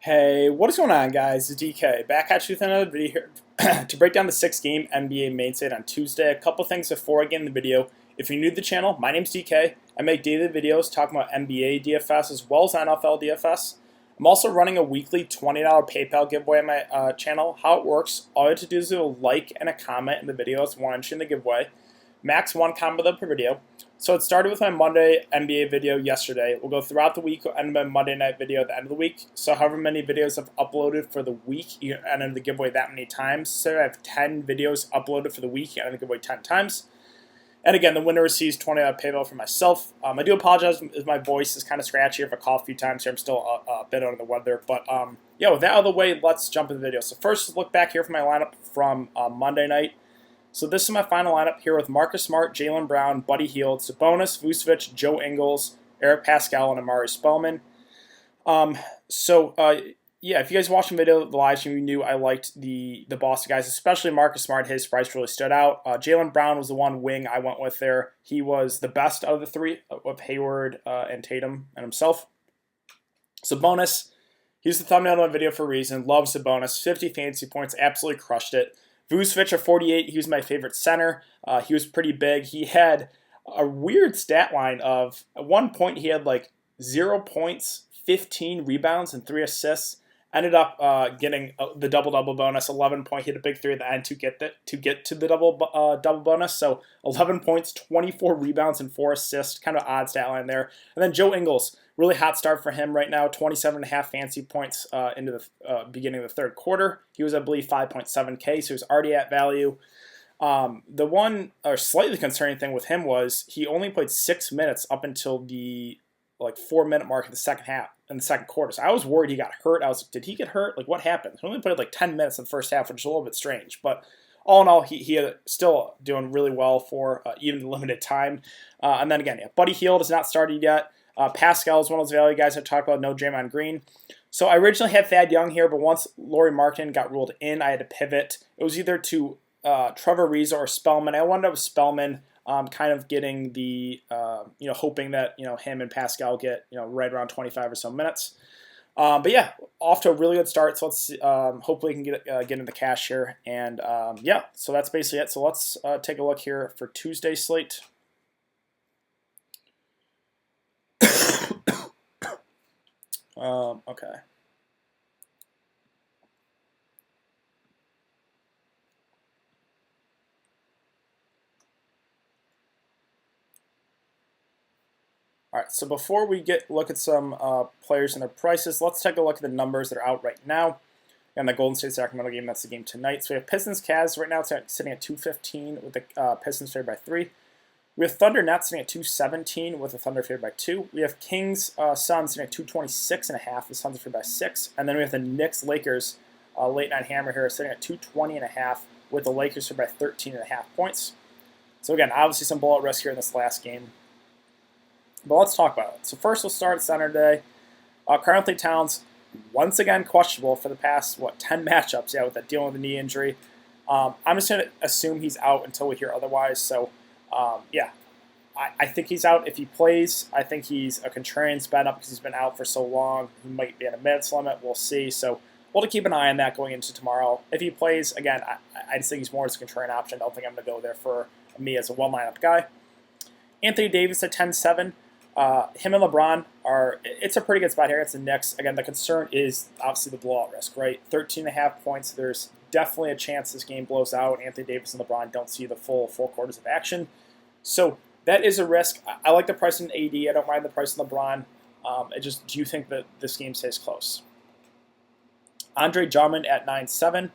Hey, what is going on, guys? It's DK back at you with another video here to break down the 6-game NBA main slate on Tuesday. A couple things before I get in the video. If you're new to the channel, my name's DK. I make daily videos talking about NBA DFS as well as NFL DFS. I'm also running a weekly $20 PayPal giveaway on my channel. How it works, all you have to do is do a like and a comment in the video if you want to enter in the giveaway. Max one comment per video. So it started with my Monday NBA video yesterday. We'll go throughout the week and my Monday night video at the end of the week. So however many videos I've uploaded for the week, you enter the giveaway that many times. So I have 10 videos uploaded for the week, you enter the giveaway 10 times. And again, the winner receives $20 PayPal for myself. I do apologize if my voice is kind of scratchy. If I cough a few times here, I'm still a bit under the weather. But yeah, with that out of the way, let's jump into the video. So first, look back here for my lineup from Monday night. So this is my final lineup here with Marcus Smart, Jaylen Brown, Buddy Hield, Sabonis, Vucevic, Joe Ingles, Eric Pascal, and Amari Spellman. Yeah, if you guys watched the video, the live stream, you knew I liked the Boston guys, especially Marcus Smart. His price really stood out. Jaylen Brown was the one wing I went with there. He was the best of the three, of Hayward and Tatum and himself. Sabonis, he's the thumbnail of my video for a reason. Love Sabonis. 50 fantasy points, absolutely crushed it. Vucevic at 48, he was my favorite center. He was pretty big. He had a weird stat line of, at one point he had like 0 points, 15 rebounds, and 3 assists. Ended up getting the double-double bonus, 11 point, hit a big three at the end to get to the double bonus. So 11 points, 24 rebounds, and 4 assists. Kind of odd stat line there. And then Joe Ingles, really hot start for him right now, 27.5 fantasy points into the beginning of the third quarter. He was, I believe, 5.7K, so he was already at value. The one slightly concerning thing with him was he only played 6 minutes up until the 4-minute mark in the second half, in the second quarter. So I was worried he got hurt. I was like, did he get hurt? Like, what happened? He only played 10 minutes in the first half, which is a little bit strange. But all in all, he still doing really well for even the limited time. And then again, yeah, Buddy Hield has not started yet. Pascal is one of those value guys I talked about, no Draymond Green. So I originally had Thad Young here, but once Lowry Markkanen got ruled in, I had to pivot. It was either to Trevor Ariza or Spellman. I wound up with Spellman, kind of getting the, hoping that, him and Pascal get, right around 25 or so minutes. But yeah, off to a really good start. So let's hopefully we can get into the cash here. And yeah, so that's basically it. So let's take a look here for Tuesday's slate. Okay. All right, so before we look at some players and their prices, let's take a look at the numbers that are out right now. And the Golden State Sacramento game, that's the game tonight. So we have Pistons Cavs right now sitting at 215 with the Pistons favored by 3. We have Thunder Nets sitting at 217 with the Thunder favored by 2. We have Kings Suns sitting at 226.5. The Suns are favored by 6. And then we have the Knicks Lakers late night hammer here sitting at 220.5 with the Lakers favored by 13.5 points. So again, obviously some blowout risk here in this last game. But let's talk about it. So first we'll start at center today. Karl Anthony Towns, once again questionable for the past, 10 matchups, with that dealing with a knee injury. I'm just going to assume he's out until we hear otherwise. So yeah, I think he's out. If he plays, I think he's a contrarian spend up because he's been out for so long. He might be at a minutes limit. We'll see. So we'll have to keep an eye on that going into tomorrow. If he plays, again, I just think he's more as a contrarian option. I don't think I'm going to go there for me as a one-lineup guy. Anthony Davis at 10-7. Him and LeBron it's a pretty good spot here. It's the Knicks. Again, the concern is obviously the blowout risk, right? 13.5 points. There's definitely a chance this game blows out. Anthony Davis and LeBron don't see the full 4 quarters of action. So that is a risk. I like the price in AD. I don't mind the price in LeBron. Do you think that this game stays close? Andre Drummond at 9-7.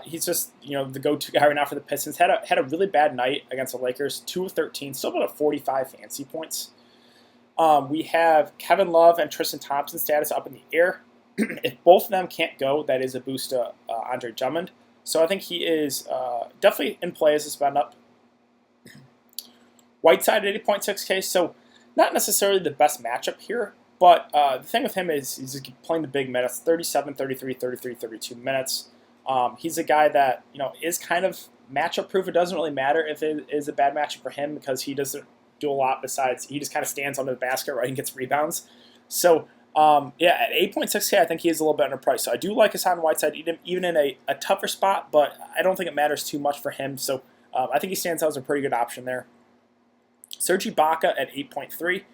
He's just, the go-to guy right now for the Pistons. Had a really bad night against the Lakers. 2 of 13. Still about 45 fantasy points. We have Kevin Love and Tristan Thompson status up in the air. If both of them can't go, that is a boost to Andre Drummond. So I think he is definitely in play as a spend up. Whiteside at 8.6K, so not necessarily the best matchup here, but the thing with him is he's playing the big minutes, 37, 33, 33, 32 minutes. He's a guy that is kind of matchup proof. It doesn't really matter if it is a bad matchup for him because he doesn't do a lot besides he just kind of stands under the basket, right, and gets rebounds. So Yeah, at 8.6K, I think he is a little bit underpriced. So I do like Hassan Whiteside, even in a tougher spot, but I don't think it matters too much for him. So I think he stands out as a pretty good option there. Serge Ibaka at 8.3.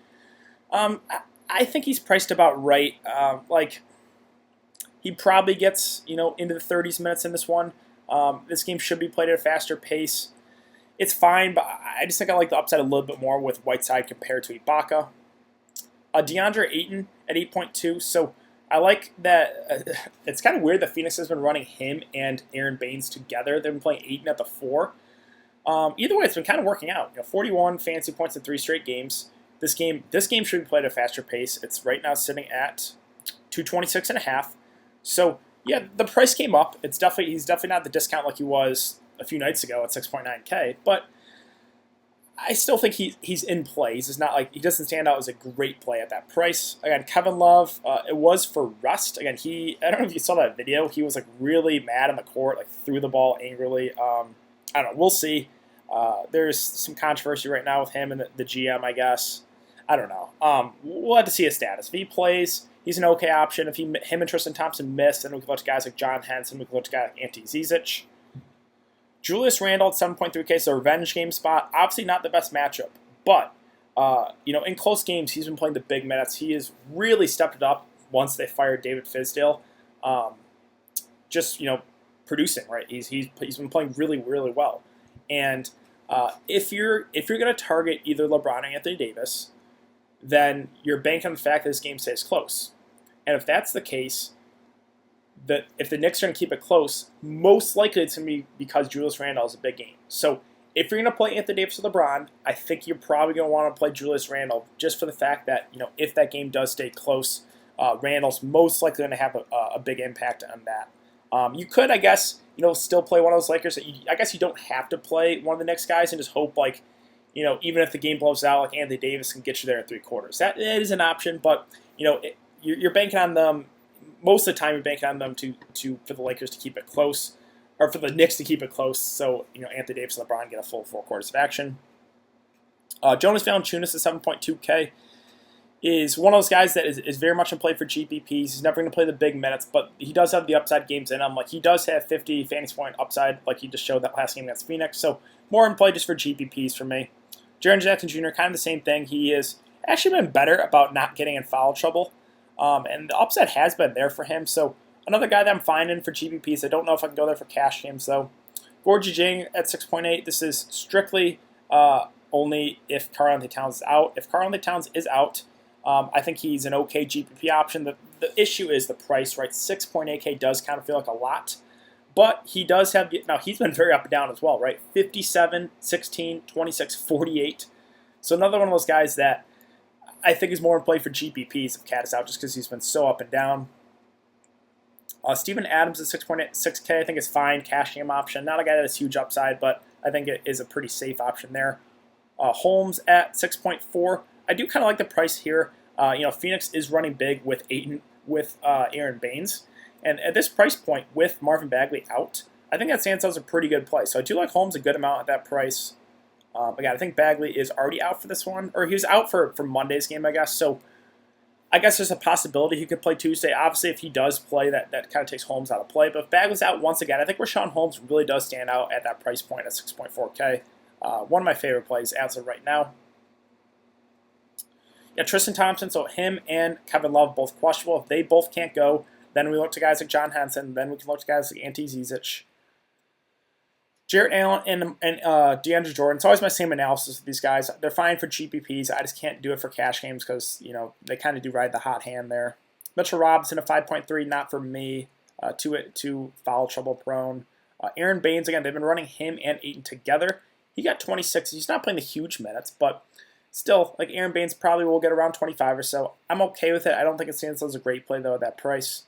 I think he's priced about right. He probably gets into the 30s minutes in this one. This game should be played at a faster pace. It's fine, but I just think I like the upside a little bit more with Whiteside compared to Ibaka. DeAndre Ayton at 8.2. So I like that. It's kind of weird that Phoenix has been running him and Aaron Baines together. They've been playing Ayton at the 4. Either way, it's been kind of working out. 41 fantasy points in 3 straight games. This game should be played at a faster pace. It's right now sitting at 226.5. So yeah, the price came up. He's definitely not the discount like he was a few nights ago at 6.9K, but I still think he's in play. He's just not he doesn't stand out as a great play at that price. Again, Kevin Love, it was for rest. Again, I don't know if you saw that video. He was really mad on the court, threw the ball angrily. I don't know. We'll see. There's some controversy right now with him and the GM, I guess. I don't know. We'll have to see his status. If he plays, he's an okay option. If him and Tristan Thompson miss, then we can look at guys like John Henson. We can look at guys like Ante Zizic. Julius Randle at 7.3K, so a revenge game spot. Obviously not the best matchup, but in close games, he's been playing the big minutes. He has really stepped it up once they fired David Fizdale. Producing, right? He's been playing really, really well. And if you're going to target either LeBron or Anthony Davis, then you're banking on the fact that this game stays close. And if that's the case, that if the Knicks are going to keep it close, most likely it's going to be because Julius Randle is a big game. So if you're going to play Anthony Davis or LeBron, I think you're probably going to want to play Julius Randle just for the fact that if that game does stay close, Randle's most likely going to have a big impact on that. You could, I guess, still play one of those Lakers. I guess you don't have to play one of the Knicks guys and just hope even if the game blows out, Anthony Davis can get you there in 3 quarters. That is an option, but you're banking on them. Most of the time, you're banking on them for the Lakers to keep it close, or for the Knicks to keep it close. So Anthony Davis and LeBron get a full 4 quarters of action. Jonas Valanciunas at 7.2K is one of those guys that is very much in play for GPPs. He's never going to play the big minutes, but he does have the upside games in him. He does have 50 fantasy point upside, like he just showed that last game against Phoenix. So more in play just for GPPs for me. Jaren Jackson Jr., kind of the same thing. He has actually been better about not getting in foul trouble. And the upside has been there for him. So another guy that I'm finding for GPPs. I don't know if I can go there for cash games, though. Gorgie Jing at 6.8. This is strictly only if Karl-Anthony Towns is out. If Karl-Anthony Towns is out, I think he's an okay GPP option. The issue is the price, right? 6.8K does kind of feel like a lot. But he does have, now he's been very up and down as well, right? 57, 16, 26, 48. So another one of those guys that I think is more in play for GPPs if Cat is out just because he's been so up and down. Steven Adams at 6.6K I think is fine, cash game option. Not a guy that has huge upside, but I think it is a pretty safe option there. Holmes at 6.4. I do kind of like the price here. Phoenix is running big with Aaron Baines. And at this price point, with Marvin Bagley out, I think that stands out as a pretty good play. So I do like Holmes a good amount at that price. Again, I think Bagley is already out for this one. Or he was out for Monday's game, I guess. So I guess there's a possibility he could play Tuesday. Obviously, if he does play, that kind of takes Holmes out of play. But if Bagley's out once again, I think Rashawn Holmes really does stand out at that price point at 6.4K. One of my favorite plays as of right now. Yeah, Tristan Thompson, so him and Kevin Love both questionable. If they both can't go, then we look to guys like John Henson. Then we can look to guys like Ante Zizic. Jarrett Allen and DeAndre Jordan. It's always my same analysis with these guys. They're fine for GPPs. I just can't do it for cash games because, they kind of do ride the hot hand there. Mitchell Robinson at 5.3, not for me. Too foul trouble prone. Aaron Baines, again, they've been running him and Ayton together. He got 26. He's not playing the huge minutes, but still, Aaron Baines probably will get around 25 or so. I'm okay with it. I don't think it stands as a great play, though, at that price.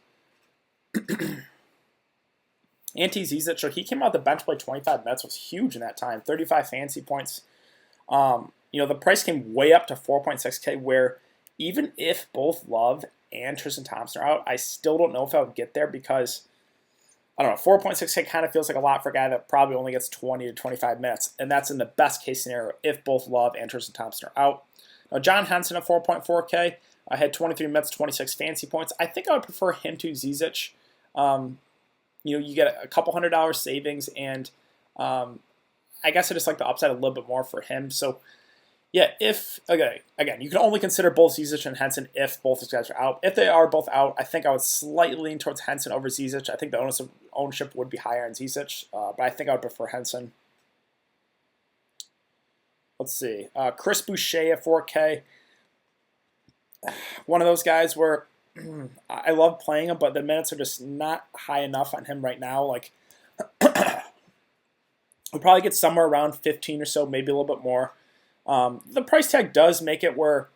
Ante Zizic, so he came out the bench, played 25 minutes, was huge in that time, 35 fantasy points. The price came way up to 4.6K, where even if both Love and Tristan Thompson are out, I still don't know if I would get there because, I don't know, 4.6K kind of feels like a lot for a guy that probably only gets 20 to 25 minutes, and that's in the best case scenario if both Love and Tristan Thompson are out. Now, John Henson at 4.4K. I had 23 minutes, 26 fantasy points. I think I would prefer him to Zizic. You get a couple $100 savings, and I guess I just like the upside a little bit more for him. So, yeah, again, you can only consider both Zizic and Henson if both these guys are out. If they are both out, I think I would slightly lean towards Henson over Zizic. I think the ownership would be higher on Zizic, but I think I would prefer Henson. Let's see. Chris Bhushaiah at 4K. One of those guys where I love playing him, but the minutes are just not high enough on him right now. Like, we'll probably get somewhere around 15 or so, maybe a little bit more. The price tag does make it where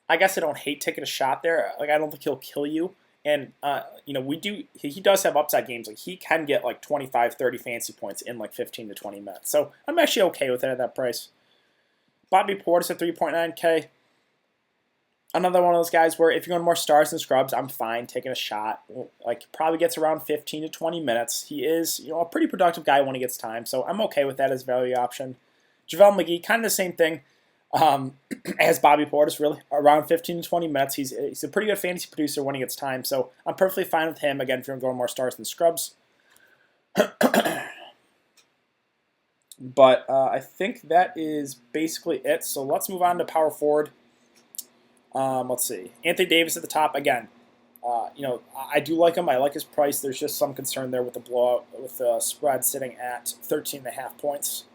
I guess I don't hate taking a shot there. Like, I don't think he'll kill you. And, he does have upside games. Like, he can get like 25, 30 fantasy points in like 15 to 20 minutes. So I'm actually okay with it at that price. Bobby Portis at 3.9K. Another one of those guys where if you're going more stars and scrubs, I'm fine taking a shot. Like, probably gets around 15 to 20 minutes. He is, a pretty productive guy when he gets time, so I'm okay with that as value option. JaVale McGee, kind of the same thing as Bobby Portis, really, around 15 to 20 minutes. He's a pretty good fantasy producer when he gets time, so I'm perfectly fine with him, again, if you're going more stars than scrubs. But I think that is basically it, so let's move on to power forward. Let's see. Anthony Davis at the top again. I do like him. I like his price. There's just some concern there with the blowout, with the spread sitting at 13.5 points.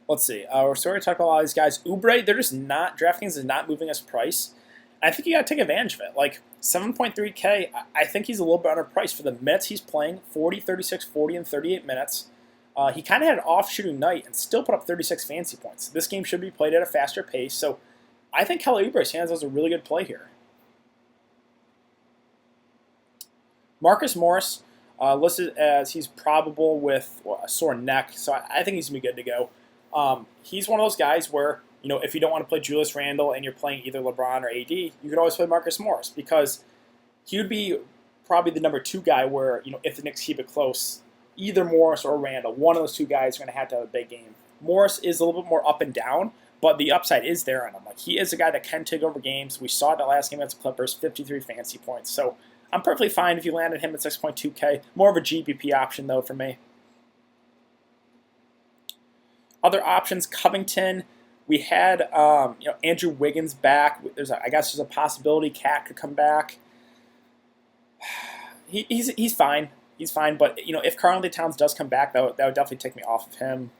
Let's see. We're starting to talk about a lot of these guys. Oubre, they're just not. DraftKings is not moving his price. I think you got to take advantage of it. Like 7.3K, I think he's a little bit underpriced for the minutes he's playing. 40, 36, 40, and 38 minutes. He kind of had an off-shooting night and still put up 36 fantasy points. This game should be played at a faster pace, so I think Kelly Oubre stands as a really good play here. Marcus Morris, listed as he's probable with a sore neck, so I think he's going to be good to go. He's one of those guys where, if you don't want to play Julius Randle and you're playing either LeBron or AD, you could always play Marcus Morris because he would be probably the number 2 guy where, if the Knicks keep it close, either Morris or Randle, one of those 2 guys are going to have a big game. Morris is a little bit more up and down, but the upside is there on him. Like, he is a guy that can take over games. We saw that last game against the Clippers, 53 fantasy points. So I'm perfectly fine if you landed him at 6.2K. More of a GPP option, though, for me. Other options, Covington. We had Andrew Wiggins back. I guess there's a possibility Cat could come back. He's fine. He's fine, but if Karl-Anthony Towns does come back, that would definitely take me off of him.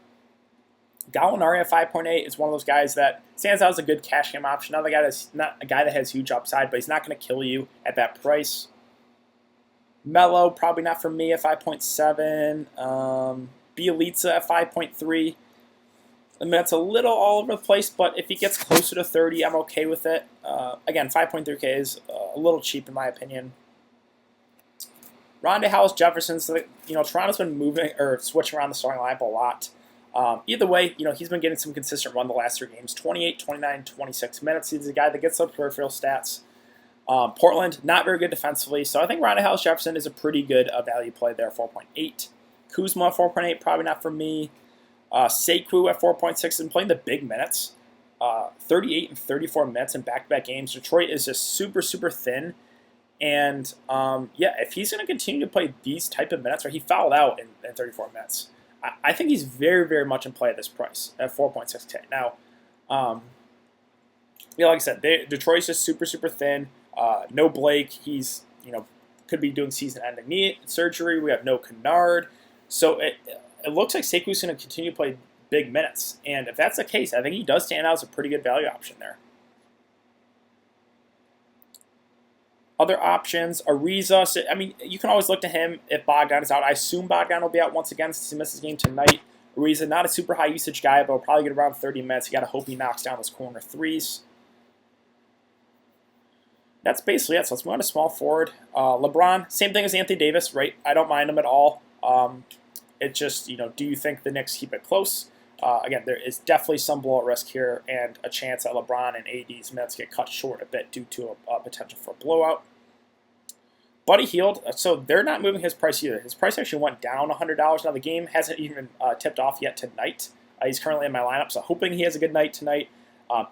Gallinari at 5.8 is one of those guys that stands out as a good cash game option. Not a guy that has huge upside, but he's not going to kill you at that price. Melo, probably not for me at 5.7. Bielitsa at 5.3. I mean, that's a little all over the place, but if he gets closer to 30, I'm okay with it. Again, 5.3K is a little cheap in my opinion. Rondae Hollis-Jefferson, so Toronto's been moving or switching around the starting lineup a lot. Either way, he's been getting some consistent run the last 3 games, 28, 29, 26 minutes. He's a guy that gets those peripheral stats. Portland, not very good defensively, so I think Rondae Hollis-Jefferson is a pretty good value play there, 4.8. Kuzma, 4.8, probably not for me. Sekou at 4.6 has been playing the big minutes, 38 and 34 minutes in back-to-back games. Detroit is just super, super thin. And, if he's going to continue to play these type of minutes, or he fouled out in 34 minutes, I think he's very, very much in play at this price, at 4.6K. Now, like I said, Detroit's just super, super thin. No Blake. He's, could be doing season-ending knee surgery. We have no Kennard. So it looks like Sekou's going to continue to play big minutes. And if that's the case, I think he does stand out as a pretty good value option there. Other options, Ariza. So, you can always look to him if Bogdan is out. I assume Bogdan will be out once again since he missed his game tonight. Ariza, not a super high usage guy, but will probably get around 30 minutes. You got to hope he knocks down those corner threes. That's basically it. So let's move on to small forward. LeBron, same thing as Anthony Davis, right? I don't mind him at all. It's just, do you think the Knicks keep it close? Again, there is definitely some blowout risk here and a chance that LeBron and AD's minutes get cut short a bit due to a potential for a blowout. Buddy Hield, so they're not moving his price either. His price actually went down $100. Now the game hasn't even tipped off yet tonight. He's currently in my lineup, so hoping he has a good night tonight.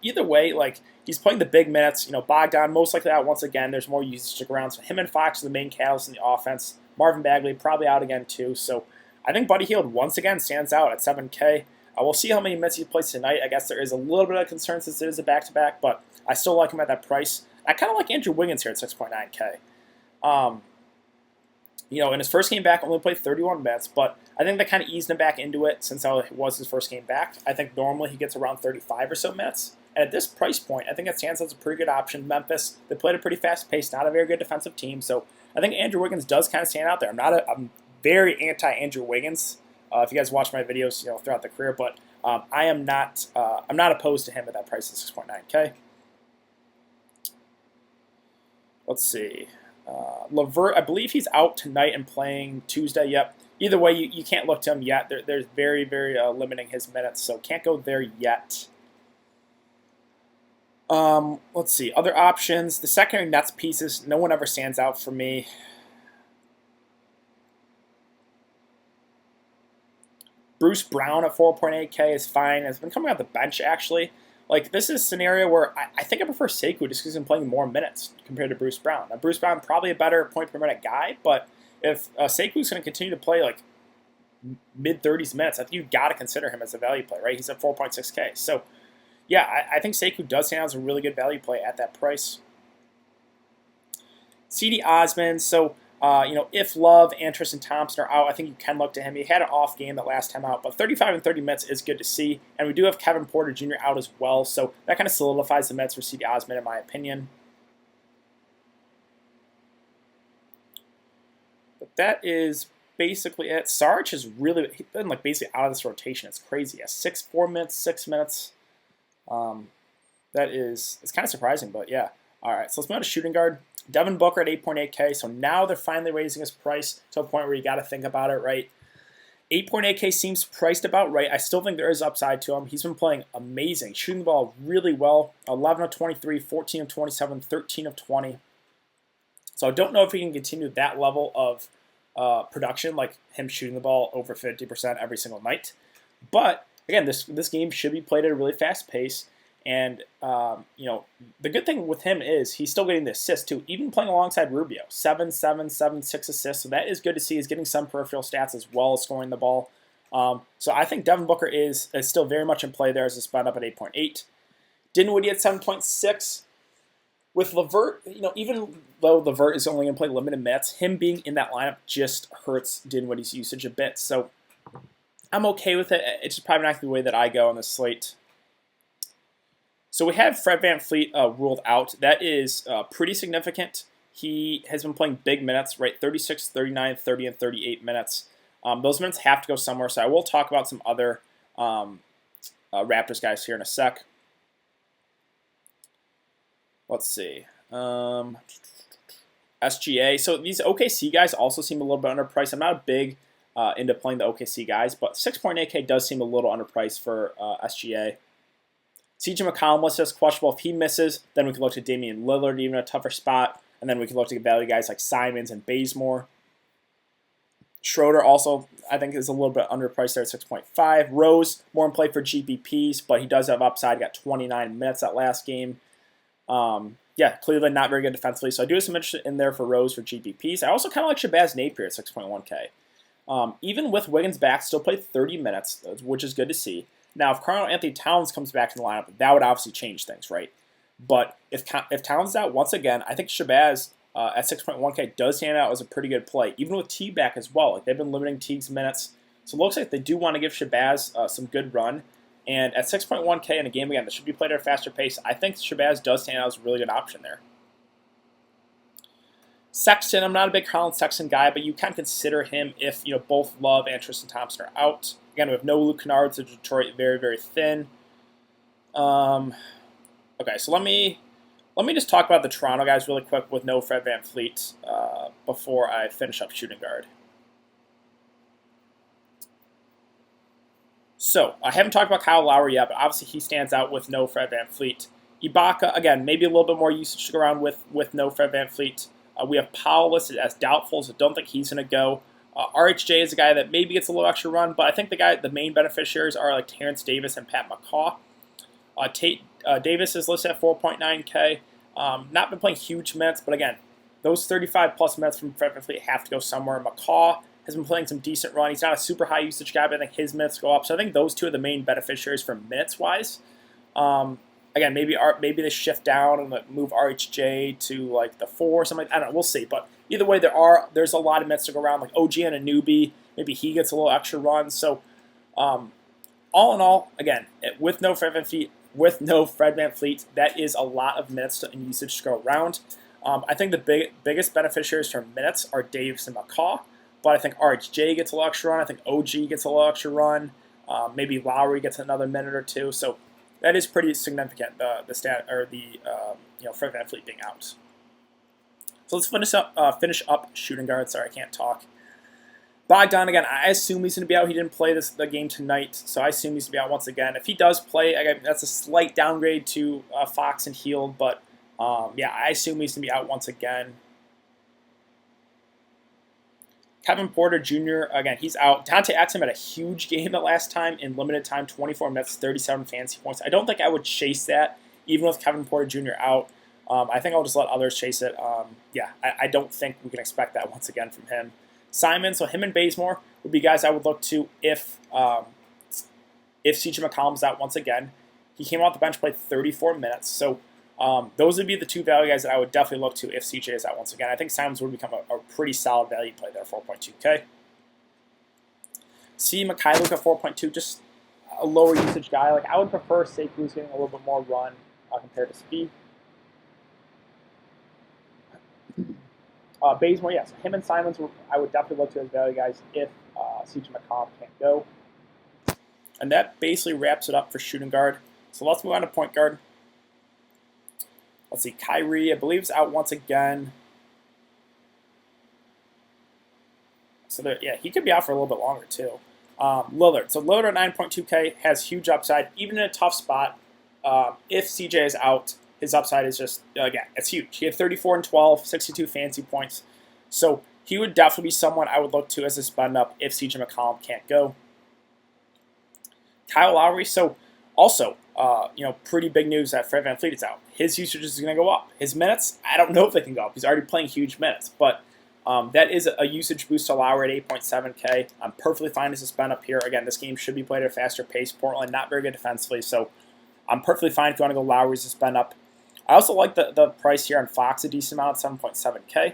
Either way, like he's playing the big minutes. Bogdan most likely out once again. There's more usage around, so him and Fox are the main catalysts in the offense. Marvin Bagley probably out again too. So I think Buddy Hield once again stands out at 7K. We'll see how many minutes he plays tonight. I guess there is a little bit of concern since it is a back-to-back, but I still like him at that price. I kind of like Andrew Wiggins here at 6.9K. In his first game back, only played 31 minutes, but I think that kind of eased him back into it since it was his first game back. I think normally he gets around 35 or so minutes. And at this price point, I think that stands as a pretty good option. Memphis, they played a pretty fast pace, not a very good defensive team, so I think Andrew Wiggins does kind of stand out there. I'm very anti-Andrew Wiggins. If you guys watch my videos, throughout the career, but I'm not opposed to him at that price of 6.9K. Let's see. Levert, I believe he's out tonight and playing Tuesday. Yep. Either way, you can't look to him yet. There's very, very limiting his minutes, so can't go there yet. Let's see. Other options. The secondary Nets pieces, no one ever stands out for me. Bruce Brown at 4.8K is fine. Has been coming off the bench, actually. Like, this is a scenario where I think I prefer Sekou just because he's been playing more minutes compared to Bruce Brown. Now, Bruce Brown probably a better point-per-minute guy, but if Sekou's going to continue to play, like, mid-30s minutes, I think you've got to consider him as a value play, right? He's at 4.6K. So, yeah, I think Sekou does stand out as a really good value play at that price. C.D. Osman, so... if Love and Tristan Thompson are out, I think you can look to him. He had an off game that last time out, but 35 and 30 minutes is good to see. And we do have Kevin Porter Jr. out as well, so that kind of solidifies the minutes for C.D. Osman, in my opinion. But that is basically it. Sarge has really been basically out of this rotation. It's crazy. Yeah, 4 minutes, 6 minutes. It's kind of surprising, but yeah. All right, so let's move on to shooting guard. Devin Booker at 8.8K, so now they're finally raising his price to a point where you got to think about it, right? 8.8K seems priced about right. I still think there is upside to him. He's been playing amazing, shooting the ball really well. 11 of 23, 14 of 27, 13 of 20. So I don't know if he can continue that level of production, like him shooting the ball over 50% every single night. But again, this game should be played at a really fast pace. And, the good thing with him is he's still getting the assists, too, even playing alongside Rubio. 7, 7, 7, 6 assists. So that is good to see. He's getting some peripheral stats as well as scoring the ball. So I think Devin Booker is still very much in play there as a spot up at 8.8. Dinwiddie at 7.6. With Levert, even though Levert is only going to play limited minutes, him being in that lineup just hurts Dinwiddie's usage a bit. So I'm okay with it. It's just probably not the way that I go on this slate. So we have Fred VanVleet ruled out. That is pretty significant. He has been playing big minutes, right? 36, 39, 30, and 38 minutes. Those minutes have to go somewhere, so I will talk about some other Raptors guys here in a sec. Let's see. SGA. So these OKC guys also seem a little bit underpriced. I'm not big into playing the OKC guys, but 6.8K does seem a little underpriced for SGA. CJ McCollum was just questionable. If he misses, then we can look to Damian Lillard, even a tougher spot. And then we can look to value guys like Simons and Bazemore. Schroeder also, I think, is a little bit underpriced there at 6.5. Rose, more in play for GPPs, but he does have upside. He got 29 minutes that last game. Cleveland not very good defensively, so I do have some interest in there for Rose for GPPs. I also kind of like Shabazz Napier at 6.1K. Even with Wiggins back, still played 30 minutes, which is good to see. Now, if Karl-Anthony Towns comes back in the lineup, that would obviously change things, right? But if Towns is out once again, I think Shabazz at 6.1K does stand out as a pretty good play, even with Teague back as well. Like, they've been limiting Teague's minutes, so it looks like they do want to give Shabazz some good run. And at 6.1K in a game again that should be played at a faster pace, I think Shabazz does stand out as a really good option there. Sexton, I'm not a big Colin Sexton guy, but you can consider him if both Love and Tristan Thompson are out. Again, we have no Luke Kennard, so Detroit very, very thin. Okay, so let me just talk about the Toronto guys really quick with no Fred VanVleet before I finish up shooting guard. So I haven't talked about Kyle Lowry yet, but obviously he stands out with no Fred VanVleet. Ibaka, again, maybe a little bit more usage to go around with no Fred VanVleet. We have Powell listed as doubtful, so don't think he's going to go. RHJ is a guy that maybe gets a little extra run, but I think the main beneficiaries are like Terrence Davis and Pat McCaw. Davis is listed at 4.9K. Not been playing huge minutes, but again, those 35-plus minutes from Fred VanVleet have to go somewhere. McCaw has been playing some decent run. He's not a super high usage guy, but I think his minutes go up. So I think those two are the main beneficiaries for minutes-wise. Again, maybe they shift down and move RHJ to like the 4 or something. I don't know. We'll see. But either way, there's a lot of minutes to go around. Like OG and a newbie, maybe he gets a little extra run. So all in all, again, with no Fred VanVleet, that is a lot of minutes and usage to go around. I think the biggest beneficiaries for minutes are Davis and McCaw, but I think RHJ gets a little extra run. I think OG gets a little extra run. Maybe Lowry gets another minute or two. So that is pretty significant. Fred VanVleet being out. So let's finish up shooting guard. Sorry, I can't talk. Bogdan, again, I assume he's going to be out. He didn't play the game tonight, so I assume he's going to be out once again. If he does play, again, that's a slight downgrade to Fox and Hield, but yeah, I assume he's going to be out once again. Kevin Porter Jr., again, he's out. Dante Exum had a huge game the last time in limited time, 24 minutes, 37 fantasy points. I don't think I would chase that, even with Kevin Porter Jr. out. I think I'll just let others chase it. Yeah, I don't think we can expect that once again from him. Simon, so him and Bazemore would be guys I would look to if CJ McCollum's out once again. He came off the bench, played 34 minutes. So those would be the two value guys that I would definitely look to if CJ is out once again. I think Simons would become a pretty solid value play there, 4.2K. C. Mikhailuk at 4.2, just a lower usage guy. Like I would prefer Seku's getting a little bit more run compared to Speed. Bazemore, yes. Him and Simons, I would definitely look to as value guys if CJ McCollum can't go. And that basically wraps it up for shooting guard. So let's move on to point guard. Let's see, Kyrie, I believe, is out once again. So there, yeah, he could be out for a little bit longer too. Lillard. So Lillard at 9.2K has huge upside, even in a tough spot. If CJ is out, his upside is just, again, it's huge. He had 34 and 12, 62 fantasy points. So he would definitely be someone I would look to as a spend up if CJ McCollum can't go. Kyle Lowry, so also, pretty big news that Fred VanVleet is out. His usage is going to go up. His minutes, I don't know if they can go up. He's already playing huge minutes, but that is a usage boost to Lowry at 8.7K. I'm perfectly fine as a spend up here. Again, this game should be played at a faster pace. Portland, not very good defensively, so I'm perfectly fine if you want to go Lowry as a spend up. I also like the price here on Fox a decent amount, 7.7K.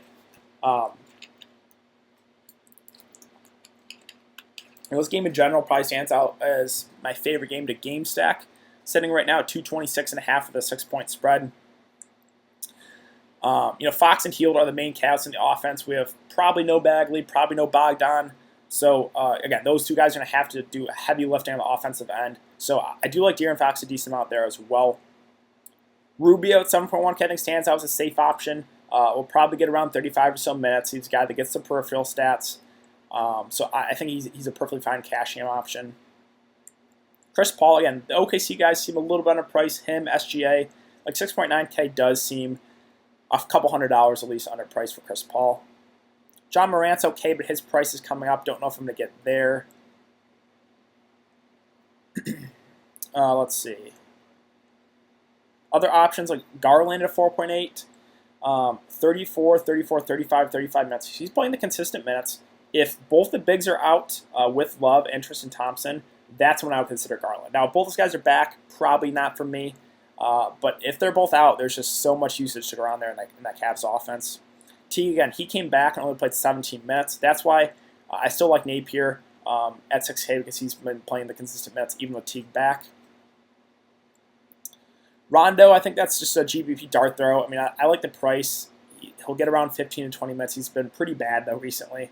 This game in general probably stands out as my favorite game to game stack. Sitting right now at 226.5 with a 6-point spread. Fox and Hield are the main cats in the offense. We have probably no Bagley, probably no Bogdan. So, again, those two guys are going to have to do heavy lifting on the offensive end. So, I do like De'Aaron Fox a decent amount there as well. Rubio at 7.1K I think stands out as a safe option. Will probably get around 35 or so minutes. He's a guy that gets the peripheral stats. So I think he's a perfectly fine cashing option. Chris Paul, again, the OKC guys seem a little bit underpriced. Him, SGA, like 6.9K does seem a couple $100 at least underpriced for Chris Paul. John Morant's okay, but his price is coming up. Don't know if I'm going to get there. Let's see. Other options like Garland at 4.8, 34, 34, 35, 35 minutes. He's playing the consistent minutes. If both the bigs are out with Love and Tristan Thompson, that's when I would consider Garland. Now, if both those guys are back, probably not for me. But if they're both out, there's just so much usage to go around there in that Cavs offense. Teague, again, he came back and only played 17 minutes. That's why I still like Napier at 6K because he's been playing the consistent minutes even with Teague back. Rondo, I think that's just a GBP dart throw. I mean, I like the price. He'll get around 15 to 20 minutes. He's been pretty bad, though, recently.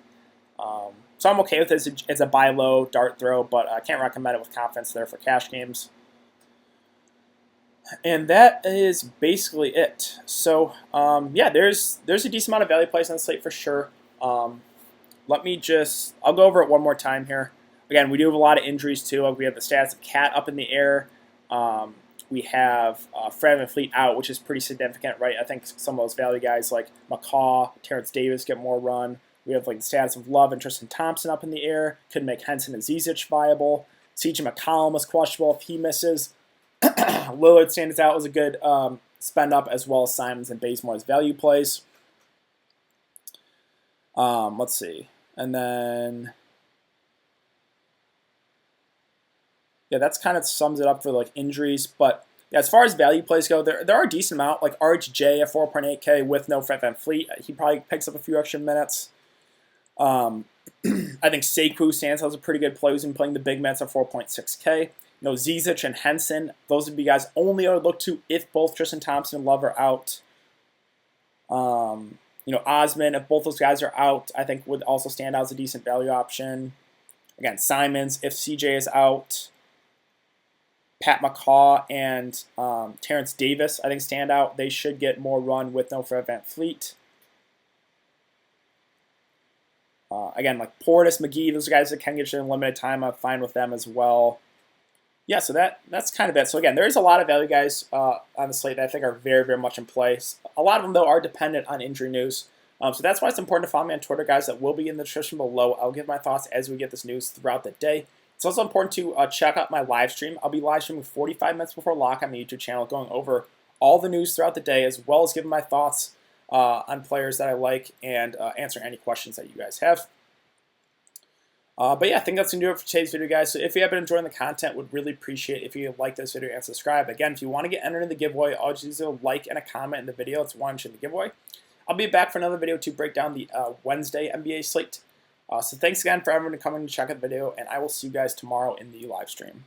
So I'm okay with it as a buy low dart throw, but I can't recommend it with confidence there for cash games. And that is basically it. So, yeah, there's a decent amount of value plays on the slate for sure. I'll go over it one more time here. Again, we do have a lot of injuries, too. We have the stats of Cat up in the air. We have Fred VanVleet out, which is pretty significant, right? I think some of those value guys like McCaw, Terrence Davis get more run. We have like the status of Love and Tristan Thompson up in the air. Could make Henson and Zizic viable. CJ McCollum is questionable if he misses. Lillard stands out as a good spend up, as well as Simons and Bazemore as value plays. Let's see. And then, yeah, that's kind of sums it up for like injuries. But yeah, as far as value plays go, there are a decent amount. Like RHJ at 4.8K with no Fred VanVleet. He probably picks up a few extra minutes. I think Sekou stands out as a pretty good play. He's been playing the big minutes at 4.6K. You know, Zizic and Henson, those would be guys only I would look to if both Tristan Thompson and Love are out. You know, Osman, if both those guys are out, I think would also stand out as a decent value option. Again, Simons, if CJ is out. Pat McCaw and Terrence Davis, I think, stand out. They should get more run with no Fred VanVleet. Again, like Portis, McGee, those are guys that can get you in limited time. I'm fine with them as well. Yeah, so that's kind of it. So again, there's a lot of value guys on the slate that I think are very, very much in place. A lot of them, though, are dependent on injury news. So that's why it's important to follow me on Twitter, guys. That will be in the description below. I'll give my thoughts as we get this news throughout the day. It's also important to check out my live stream. I'll be live streaming 45 minutes before lock on the YouTube channel, going over all the news throughout the day, as well as giving my thoughts on players that I like and answering any questions that you guys have. But yeah, I think that's going to do it for today's video, guys. So if you have been enjoying the content, would really appreciate if you like this video and subscribe. Again, if you want to get entered in the giveaway, all you just do is a like and a comment in the video. It's one in the giveaway. I'll be back for another video to break down the Wednesday NBA slate. So thanks again for everyone coming to check out the video, and I will see you guys tomorrow in the live stream.